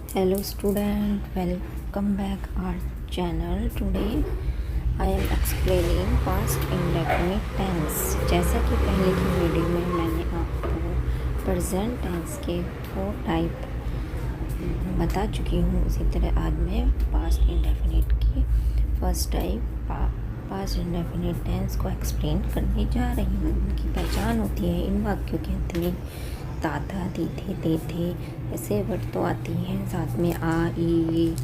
Hello student, welcome back our channel. Today I am explaining past indefinite tense. जैसा कि पहले की video में मैंने आपको प्रेजेंट टेंस के 4 टाइप बता चुकी हूँ, उसी तरह आज मैं पास्ट इंडेफिनिट की first type past indefinite tense को एक्सप्लेन करने जा रही हूँ। उनकी पहचान होती है इन वाक्यों के अंत में ताता, दीथे, तेथे ऐसे वर्ड तो आती हैं, साथ में आ, ई,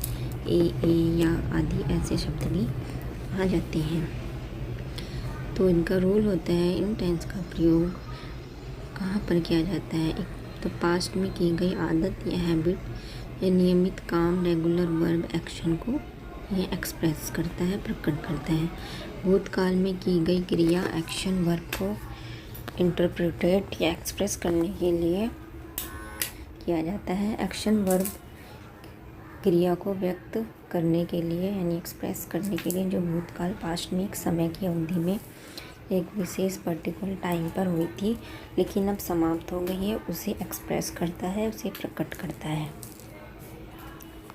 ए या आदि ऐसे शब्द भी आ जाते हैं। तो इनका रोल होता है, इन टेंस का प्रयोग कहाँ पर किया जाता है। एक तो पास्ट में की गई आदत या हैबिट या नियमित काम, रेगुलर वर्ब एक्शन को ये एक्सप्रेस करता है, प्रकट करता है। भूतकाल में की गई क्रिया एक्शन वर्ब को इंटरप्रेटेट या एक्सप्रेस करने के लिए किया जाता है। एक्शन वर्ब क्रिया को व्यक्त करने के लिए यानी एक्सप्रेस करने के लिए जो भूतकाल पास्ट में एक समय की अवधि में एक विशेष पर्टिकुलर टाइम पर हुई थी लेकिन अब समाप्त हो गई है, उसे एक्सप्रेस करता है, उसे प्रकट करता है।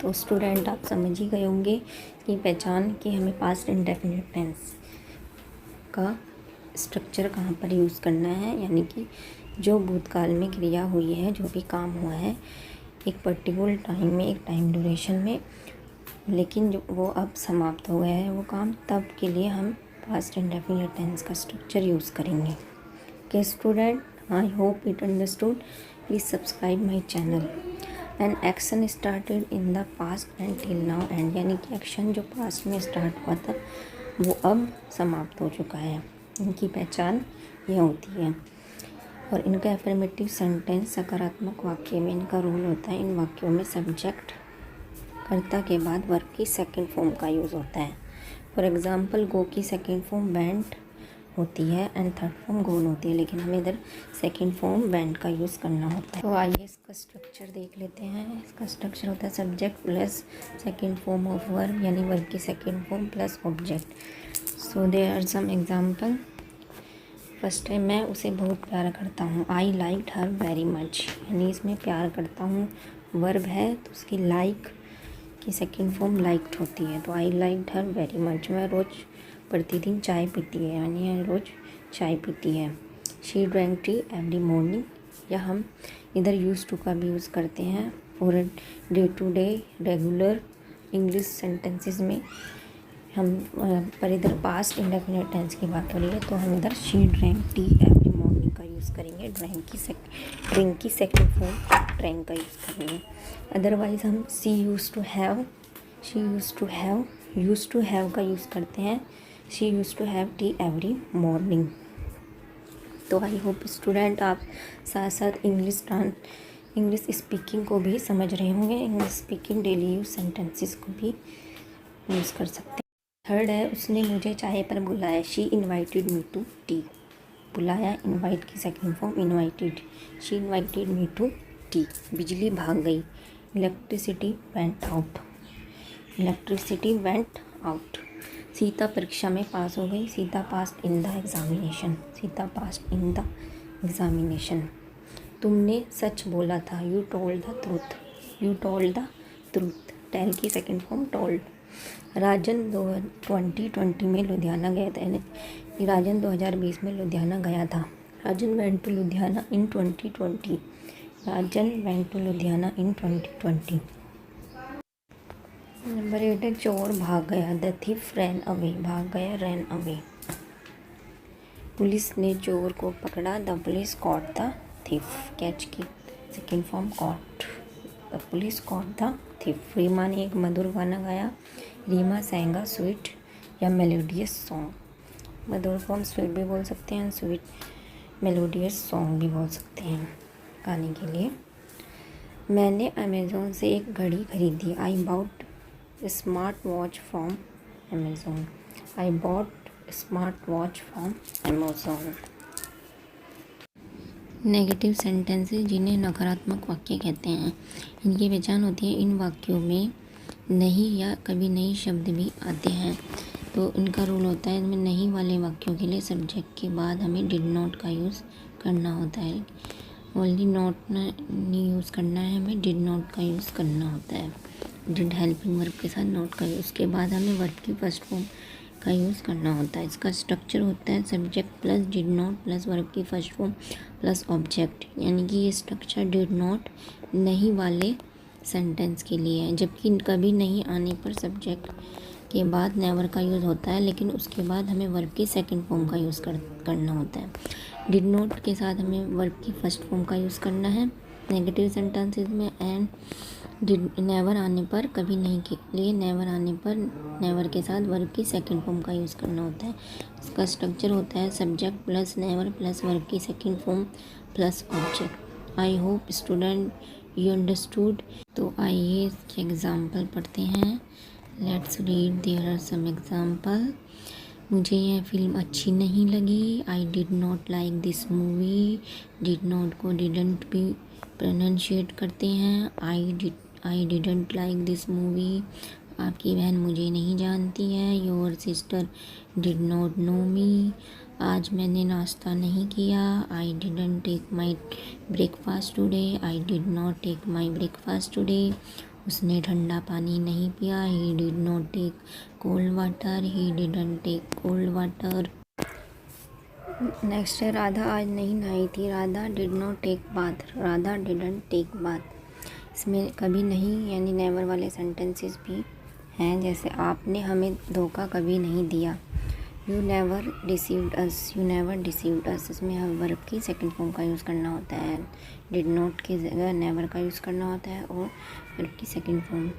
तो स्टूडेंट आप समझ ही गए होंगे कि पहचान कि हमें पास्ट इंडेफिनिट टेंस का स्ट्रक्चर कहाँ पर यूज़ करना है, यानी कि जो भूतकाल में क्रिया हुई है, जो भी काम हुआ है एक पर्टिकुलर टाइम में, एक टाइम ड्यूरेशन में, लेकिन जो वो अब समाप्त हो गया है वो काम, तब के लिए हम पास्ट इंडेफिनिट टेंस का स्ट्रक्चर यूज़ करेंगे। Okay student, I hope it understood. Please subscribe my channel. And action started in the past and till now and, यानी कि एक्शन जो पास्ट में स्टार्ट हुआ था वो अब समाप्त हो चुका है। इनकी पहचान यह होती है। और इनका एफर्मेटिव सेंटेंस सकारात्मक वाक्य में इनका रोल होता है। इन वाक्यों में सब्जेक्ट कर्ता के बाद वर्ब की सेकंड फॉर्म का यूज़ होता है। फॉर एग्जांपल गो की सेकंड फॉर्म वेंट होती है एंड थर्ड फॉर्म गोन होती है, लेकिन हमें इधर सेकंड फॉर्म वेंट का यूज़ करना होता है। तो आइए इसका स्ट्रक्चर देख लेते हैं। इसका स्ट्रक्चर होता है subject plus second form of verb, यानी वर्ब की second form plus object. So there are some example. First है मैं उसे बहुत प्यार करता हूँ, I liked her very much, यानी इसमें प्यार करता हूँ वर्ब है तो उसकी लाइक की सेकंड फॉर्म लाइक्ड होती है, तो आई लाइक्ड हर वेरी मच। मैं रोज़ प्रतिदिन चाय पीती है, यानी रोज़ चाय पीती है। She drank tea every morning, या हम इधर यूज़ टू का भी यूज़ करते हैं for day to day regular English sentences में हम पर इधर पास्ट इंडेफिनिट टेंस की बात हो रही है तो हम इधर she drank tea every morning का यूज़ करेंगे। ड्रिंक की सेकंड फॉर्म ड्रैंक का यूज़ करेंगे। अदरवाइज़ हम शी यूज़ टू हैव का यूज़ करते हैं। She used to have tea every morning. तो आई होप स्टूडेंट आप साथ साथ इंग्लिश स्पीकिंग को भी समझ रहे होंगे। English speaking daily use sentences को भी यूज़ कर सकते हैं। थर्ड है उसने मुझे चाय पर बुलाया, she invited me to tea. बुलाया, इन्वाइट की second form invited, she invited me to tea. बिजली भाग गई, इलेक्ट्रिसिटी वेंट आउट। सीता परीक्षा में पास हो गई, Sita passed in the examination. तुमने सच बोला था, you told the truth, tell की सेकंड फॉर्म टोल्ड। राजन 2020 में लुधियाना गया था, यानी राजन 2020 में लुधियाना गया था। Rajan went to Ludhiana in 2020, Rajan went to Ludhiana in 2020। Number 8 है चोर भाग गया, द थिफ रैन अवे, भाग गया रैन अवे। पुलिस ने चोर को पकड़ा, the police caught the thief, catch की second form caught, the police caught the thief. Reema ने एक मधुर गाना गाया, रीमा सैंगा स्वीट या मेलोडियस सॉन्ग। मधुर फॉर्म स्वीट भी बोल सकते हैं, स्वीट मेलोडियस सॉन्ग भी बोल सकते हैं गाने के लिए। मैंने अमेज़ोन से एक घड़ी खरीदी, I bought smart watch from Amazon, I bought smart watch from Amazon. Negative sentences जिन्हें नकारात्मक वाक्य कहते हैं, इनकी पहचान होती है इन वाक्यों में नहीं या कभी नहीं शब्द भी आते हैं। तो इनका रोल होता है, इनमें नहीं वाले वाक्यों के लिए सब्जेक्ट के बाद हमें डिड नॉट का यूज़ करना होता है। ओनली नॉट नहीं यूज़ करना है, हमें डिड नॉट का यूज़ करना होता है। डिड हेल्पिंग वर्ब के साथ नॉट का यूज़, उसके बाद हमें वर्ब की फर्स्ट फॉर्म का यूज़ करना होता है। इसका स्ट्रक्चर होता है subject plus did not plus verb की फर्स्ट फॉर्म प्लस ऑब्जेक्ट, यानी कि ये स्ट्रक्चर डिड नॉट नहीं वाले सेंटेंस के लिए है, जबकि कभी नहीं आने पर सब्जेक्ट के बाद नेवर का यूज़ होता है, लेकिन उसके बाद हमें वर्ब की सेकंड फॉर्म का यूज़ करना होता है। डिड नॉट के साथ हमें वर्ब की फर्स्ट फॉर्म का यूज़ करना है नेगेटिव सेंटेंसेस में, एंड डिड नेवर आने पर, कभी नहीं के लिए नेवर आने पर नेवर के साथ वर्ब की सेकंड फॉर्म का यूज़ करना होता है। इसका स्ट्रक्चर होता है subject plus never plus verb की second form plus object. I hope student you understood. तो आइए इसके एग्ज़ाम्पल पढ़ते हैं। Let's read, there are some example. मुझे यह फिल्म अच्छी नहीं लगी। I did not like this movie. Did not को डिडंट भी प्रोनाउंशिएट करते हैं। I didn't like this movie. आपकी बहन मुझे नहीं जानती है। Your sister did not know me. आज मैंने नाश्ता नहीं किया। I didn't take my breakfast today. I did not take my breakfast today. उसने ठंडा पानी नहीं पिया। He did not take cold water. He didn't take cold water. Next है, राधा आज नहीं नहाई थी। Radha did not take bath. Radha didn't take bath. इसमें कभी नहीं यानी नेवर वाले सेंटेंसेस भी हैं, जैसे आपने हमें धोखा कभी नहीं दिया। You never deceived us. You never deceived us. इसमें हम वर्ब की सेकंड फॉर्म का यूज़ करना होता है। डिड नॉट की जगह नेवर का यूज़ करना होता है और वर्ब की सेकंड फॉर्म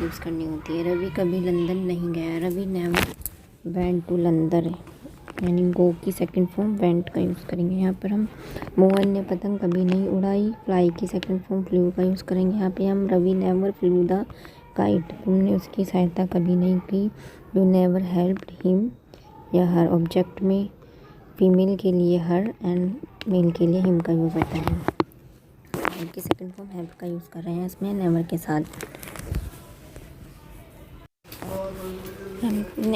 यूज़ करनी होती है। रवि कभी लंदन नहीं गया। Ravi never went to London, यानी गो की सेकंड फॉर्म वेंट का यूज़ करेंगे। यहाँ पर हम मोहन ने पतंग कभी नहीं उड़ाई। फ्लाई की सेकंड फॉर्म फ्लू का यूज़ करेंगे। यहाँ पे हम Ravi never flew the kite. तुमने उसकी सहायता कभी नहीं की। यू नेवर हेल्प्ड हिम या हर। ऑब्जेक्ट में फीमेल के लिए हर एंड मेल के लिए हिम का यूज़ होता है। हेल्प की सेकंड फॉर्म हेल्प का यूज़ कर रहे हैं इसमें नेवर के साथ।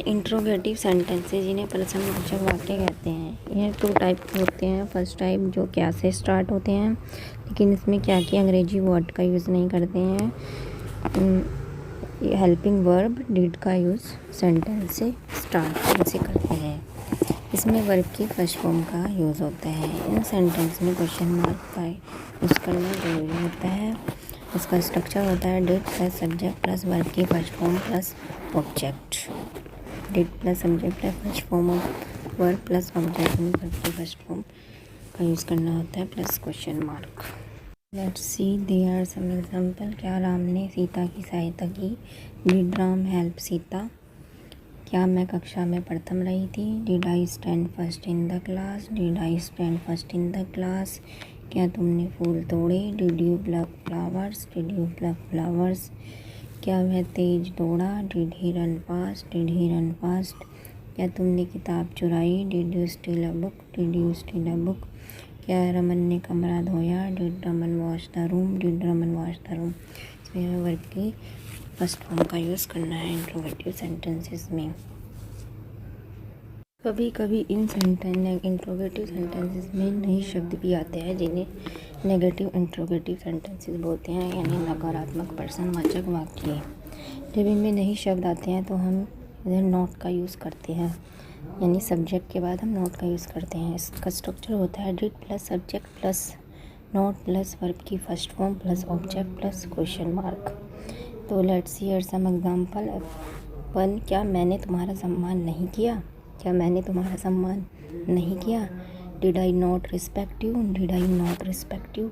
इंट्रोगेटिव सेंटेंसेस जिन्हें प्रश्नवाचक वाक्य कहते हैं, यह 2 टाइप के होते हैं। फर्स्ट टाइप जो क्या से स्टार्ट होते हैं, लेकिन इसमें क्या की अंग्रेजी वर्ड का यूज़ नहीं करते हैं। हेल्पिंग वर्ब डिड का यूज़ सेंटेंस से स्टार्ट से करते हैं। इसमें वर्ब की फर्स्ट फॉर्म का यूज़ होता है। इन सेंटेंस में क्वेश्चन मार्क का यूज़ करना जरूरी होता है। इसका स्ट्रक्चर होता है did plus subject plus verb की first form plus object. Did plus subject plus first form of verb plus object में वर्ब की फर्स्ट फॉर्म का यूज़ करना होता है plus question mark. Let's see, there are some example. क्या राम ने सीता की सहायता की। Did Ram help Sita. क्या मैं कक्षा में प्रथम रही थी। Did I stand first in the class. Did I stand first in the class. क्या तुमने फूल तोड़े। Did you plug flowers. Did you plug flowers. क्या वह तेज दौड़ा। Did he run fast. Did he run fast. क्या तुमने किताब चुराई। Did you steel a book. Did you steel a book. क्या रमन ने कमरा धोया। Did Raman wash the room. Did Raman wash the room. इसमें हमें वर्ब की फर्स्ट फॉर्म का यूज़ करना है इंट्रोगेटिव सेंटेंसेस में। कभी कभी इन इंट्रोगेटिव सेंटेंसेस में नए शब्द भी आते हैं, जिन्हें नेगेटिव इंट्रोगेटिव सेंटेंसेस बोलते हैं, यानी नकारात्मक प्रश्नवाचक वाक्य। जब इनमें नए शब्द आते हैं तो हम इधर नॉट का यूज़ करते हैं, यानी सब्जेक्ट के बाद हम नॉट का यूज़ करते हैं। इसका स्ट्रक्चर होता है did plus subject plus not plus verb की first form plus object plus question mark. तो लेट्स हियर सम एग्जांपल। 1, क्या मैंने तुम्हारा सम्मान नहीं किया। क्या मैंने तुम्हारा सम्मान नहीं किया। Did I not respect you. Did I not respect you.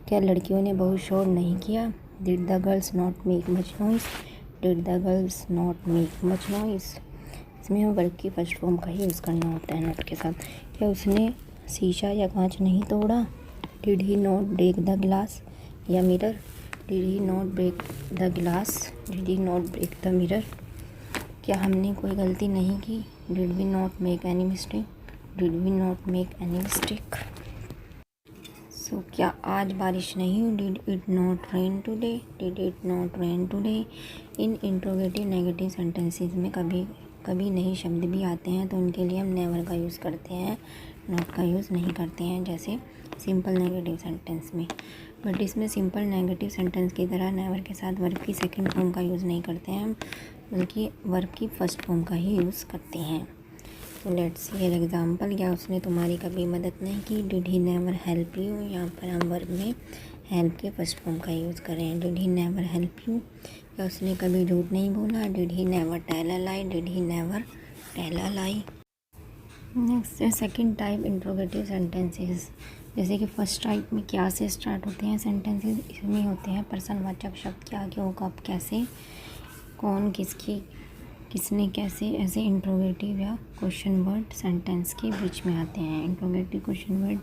क्या लड़कियों ने बहुत शोर नहीं किया। Did the girls not make much noise. Did the girls not make much noise. इसमें हम वर्ब की फर्स्ट फॉर्म का ही यूज़ करना होता है नॉट के साथ। क्या उसने शीशा या कांच नहीं तोड़ा। Did he not break the glass या mirror. Did he not break the glass. Did he not break the mirror. क्या हमने कोई गलती नहीं की। Did we not make any mistake. Did we not make any mistake. So क्या आज बारिश नहीं हुई। Did it not rain today. Did it not rain today. इन इंट्रोगेटिव नेगेटिव सेंटेंसेस में कभी कभी नए शब्द भी आते हैं, तो उनके लिए हम नेवर का यूज़ करते हैं, नॉट का यूज़ नहीं करते हैं जैसे सिंपल नेगेटिव सेंटेंस में। बट इसमें सिंपल नेगेटिव सेंटेंस की तरह नेवर के साथ वर्ब की सेकंड फॉर्म का यूज़ नहीं करते हैं, बल्कि वर्ब की फर्स्ट फॉर्म का ही यूज़ करते हैं। तो लेट्स सी एन एग्जांपल। क्या उसने तुम्हारी कभी मदद नहीं की? Did he never help you? यहाँ पर हम वर्ब में हेल्प के फर्स्ट फॉर्म का यूज़ कर रहे हैं। Did he never help you? क्या उसने कभी झूठ नहीं बोला? Did he never tell a lie? Did he never tell a lie? Next है सेकेंड टाइप इंट्रोगेटिव सेंटेंसेस। जैसे कि फर्स्ट टाइप में क्या से स्टार्ट होते हैं सेंटेंसेस, इसमें होते हैं पर्सनवाचक शब्द क्या, क्यों, कब, कैसे, कौन, किसकी, किसने, कैसे, ऐसे इंट्रोगेटिव या क्वेश्चन वर्ड सेंटेंस के बीच में आते हैं। Interrogative question word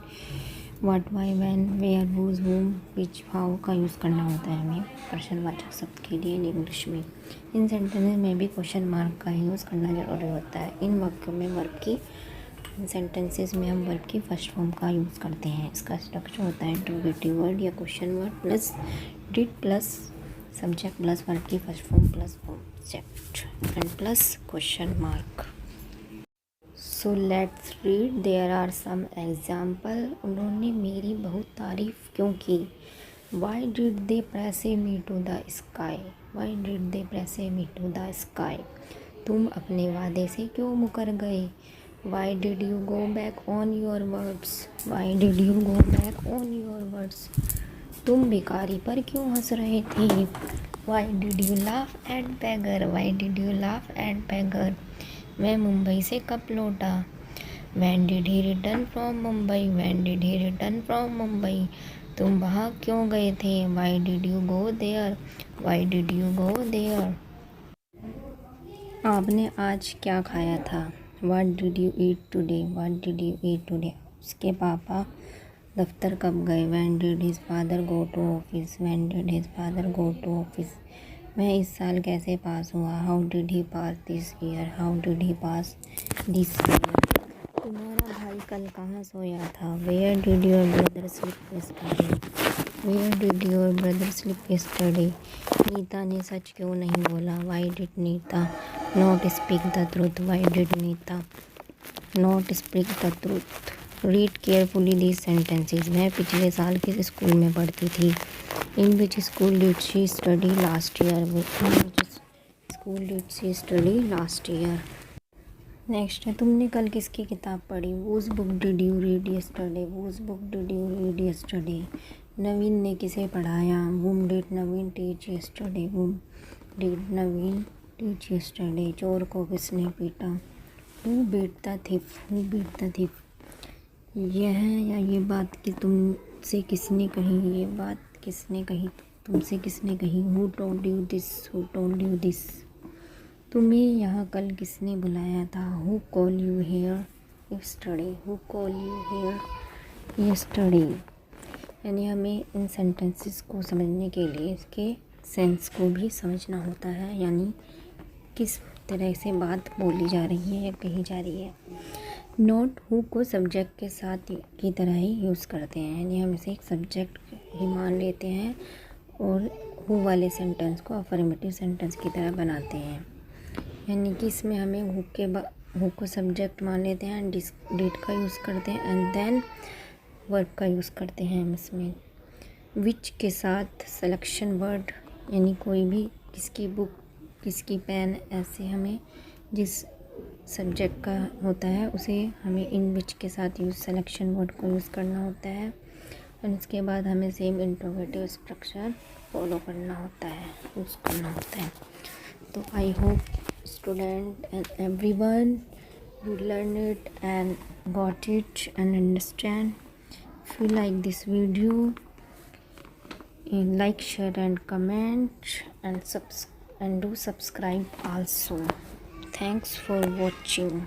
what, why, when, where, whose, whom, which, how का यूज़ करना होता है हमें पर्सनवाचक शब्द के लिए इंग्लिश में। इन सेंटेंसेस में भी क्वेश्चन मार्क का यूज़ करना ज़रूरी होता है। इन वाक्यों में वर्ब की सेंटेंसेस में हम वर्ब की फर्स्ट फॉर्म का यूज़ करते हैं। इसका स्ट्रक्चर होता है इंट्रोगेटिव वर्ड या question word plus did plus subject plus verb की first form plus object and plus question mark. So let's read. There are some example. उन्होंने मेरी बहुत तारीफ क्यों की? Why did they praise me to the sky? Why did they praise me to the sky? तुम अपने वादे से क्यों मुकर गए? Why did you go back on your words? Why did you go back on your words? तुम भिखारी पर क्यों हंस रहे थे? Why did you laugh at beggar? Why did you laugh at beggar? मैं मुंबई से कब लौटा? When did he return from Mumbai? When did he return from Mumbai? तुम वहाँ क्यों गए थे? Why did you go there? Why did you go there? आपने आज क्या खाया था? What did you eat today? What did you eat today? उसके पापा दफ्तर कब गए? When did his father go to office? When did his father go to office? मैं इस साल कैसे पास हुआ? How did he pass this year? How did he pass this year? तुम्हारा भाई कल कहाँ सोया था? Where did your brother sleep yesterday? Where did your brother sleep yesterday? Nita ने सच क्यों नहीं बोला? Why did Nita not speak the truth? Why did Nita not speak the truth? Read carefully these sentences. मैं पिछले साल किस स्कूल में पढ़ती थी? In which school did she study last year? In which school did she study last year? Next है तुमने कल किसकी किताब पढ़ी? Whose book did you read yesterday? Whose book did you read yesterday? नवीन ने किसे पढ़ाया? Whom did Naveen teach yesterday? Whom did Naveen teach yesterday? चोर को किसने पीटा? Who beat the thief? Who beat the thief? यह या ये बात कि तुमसे किसने कही? ये बात किसने कही? तुमसे किसने कही? Who told you this? Who told you this? तुम्हें यहाँ कल किसने बुलाया था? Who called you here yesterday? Who called you here yesterday? यानी हमें इन सेंटेंसेस को समझने के लिए इसके सेंस को भी समझना होता है, यानी किस तरह से बात बोली जा रही है या कही जा रही है। नोट हु को सब्जेक्ट के साथ की तरह ही यूज़ करते हैं, यानी हम इसे एक सब्जेक्ट ही मान लेते हैं और हु वाले सेंटेंस को अफर्मेटिव सेंटेंस की तरह बनाते हैं। यानी कि इसमें हमें हु को सब्जेक्ट मान लेते हैं, डिड का यूज़ करते हैं एंड देन वर्ब का यूज़ करते हैं हम इसमें। विच के साथ सिलेक्शन वर्ड, यानी कोई भी किसकी बुक, किसकी पेन, ऐसे हमें जिस सब्जेक्ट का होता है उसे हमें इन विच के साथ यूज़ सिलेक्शन वर्ड को यूज़ करना होता है और उसके बाद हमें सेम इंट्रोगेटिव स्ट्रक्चर फॉलो करना होता है, यूज़ करना होता है। तो I hope student and everyone you learn it and got it and understand. If you like this video, like, share and comment and do subscribe also. Thanks for watching.